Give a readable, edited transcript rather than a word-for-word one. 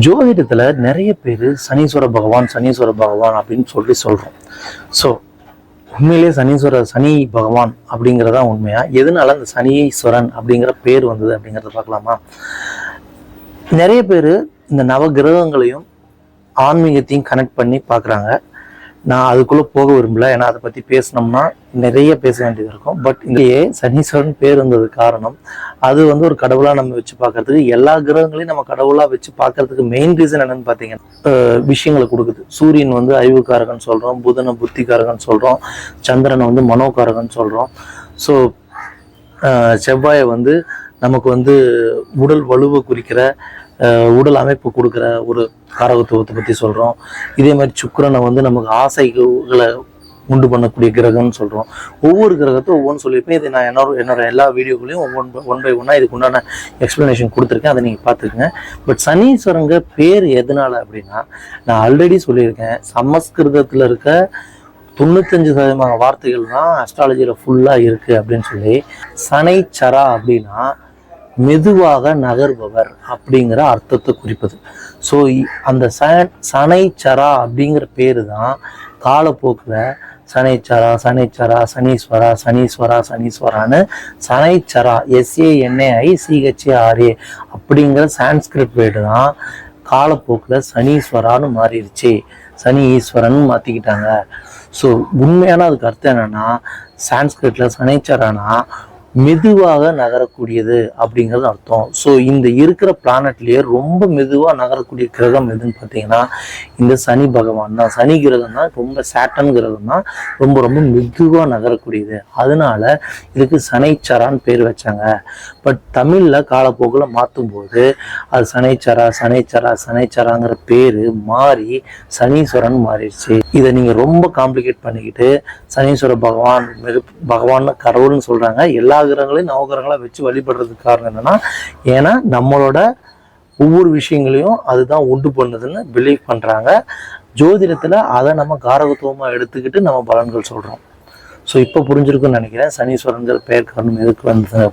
ஜோதிடத்துல நிறைய பேர் சனீஸ்வர பகவான் அப்படின்னு சொல்றோம். ஸோ உண்மையிலேயே சனி பகவான் அப்படிங்கிறதா உண்மையா? எதனால அந்த சனீஸ்வரன் அப்படிங்கிற பேர் வந்தது அப்படிங்கிறத பார்க்கலாமா? நிறைய பேர் இந்த நவ கிரகங்களையும் ஆன்மீகத்தையும் கனெக்ட் பண்ணி பார்க்குறாங்க. நான் அதுக்குள்ளே போக விரும்பல, ஏன்னா அதை பற்றி பேசினோம்னா நிறைய பேச வேண்டியது இருக்கும். பட் இங்கேயே சனீஸ்வரன் பேர் வந்தது காரணம், அது ஒரு கடவுளாக நம்ம வச்சு பார்க்கறதுக்கு, எல்லா கிரகங்களையும் நம்ம கடவுளாக வச்சு பார்க்கறதுக்கு மெயின் ரீசன் என்னன்னு பார்த்தீங்கன்னா விஷயங்களை கொடுக்குது. சூரியன் அறிவுக்காரகன் சொல்கிறோம், புதனை புத்திக்காரகன் சொல்கிறோம், சந்திரனை மனோகாரகன் சொல்கிறோம். ஸோ செவ்வாயை நமக்கு உடல் வலுவை குறிக்கிற, உடல் அமைப்பு கொடுக்குற ஒரு காரகத்துவத்தை பற்றி சொல்கிறோம். இதே மாதிரி சுக்கிரனை நமக்கு ஆசைகளை உண்டு பண்ணக்கூடிய கிரகம்னு சொல்கிறோம். ஒவ்வொரு கிரகத்தையும் ஒவ்வொன்று சொல்லியிருப்பேன். இது நான் என்னோட எல்லா வீடியோக்களையும் ஒன் பை ஒன்னாக இதுக்கு உண்டான எக்ஸ்ப்ளனேஷன் கொடுத்துருக்கேன், அதை நீங்கள் பார்த்துக்குங்க. பட் சனீஸ்வரங்க பேர் எதனால அப்படின்னா, நான் ஆல்ரெடி சொல்லியிருக்கேன், சமஸ்கிருதத்தில் இருக்க 95% வார்த்தைகள் தான் அஸ்ட்ராலஜியில் ஃபுல்லாக இருக்குது அப்படின்னு சொல்லி. சனைச்சரா அப்படின்னா மெதுவாக நகர்பவர் அப்படிங்கிற அர்த்தத்தை குறிப்பது. ஸோ அந்த சனைச்சரா அப்படிங்கிற பேரு தான் காலப்போக்கில் சனைச்சரா சனீஸ்வரான்னு சனைச்சரா SANAICHARA அப்படிங்கிற சான்ஸ்கிரிட் வேர்டு தான் காலப்போக்கில் சனீஸ்வரான்னு மாறிடுச்சு, சனி ஈஸ்வரன் மாற்றிக்கிட்டாங்க. ஸோ உண்மையான அதுக்கு அர்த்தம் என்னன்னா, சான்ஸ்கிரிட்ல சனைச்சரானா மெதுவாக நகரக்கூடியது அப்படிங்கிறது அர்த்தம். ஸோ இந்த இருக்கிற பிளானட்லேயே ரொம்ப மெதுவாக நகரக்கூடிய கிரகம் எதுன்னு பார்த்தீங்கன்னா இந்த சனி பகவான் தான். சனி கிரகம் தான் ரொம்ப சேட்டன் கிரகம் தான், ரொம்ப ரொம்ப மெதுவாக நகரக்கூடியது. அதனால இதுக்கு சனைச்சரான்னு பேர் வச்சாங்க. பட் தமிழில் காலப்போக்கில் மாற்றும் போது அது சனைச்சராங்கிற பேர் மாறி சனீஸ்வரன் மாறிடுச்சு. இதை நீங்கள் ரொம்ப காம்ப்ளிகேட் பண்ணிக்கிட்டு சனீஸ்வர பகவான் கடவுள்னு சொல்கிறாங்க. எல்லா கிரகங்களையும் நவகிரகங்களா வச்சு வழிபடுறதுக்கு காரணம் என்னன்னா, ஏன்னா நம்மளோட ஒவ்வொரு விஷயங்களையும் அதுதான் உண்டு பண்ணுதுன்னு பிலீவ் பண்றாங்க. ஜோதிடத்துல அதை நம்ம காரகத்துவமா எடுத்துக்கிட்டு நம்ம பலன்கள் சொல்றோம். ஸோ இப்போ புரிஞ்சிருக்குன்னு நினைக்கிறேன் சனீஸ்வரன்கிற பெயர் காரணம் எதுக்கு வந்தது.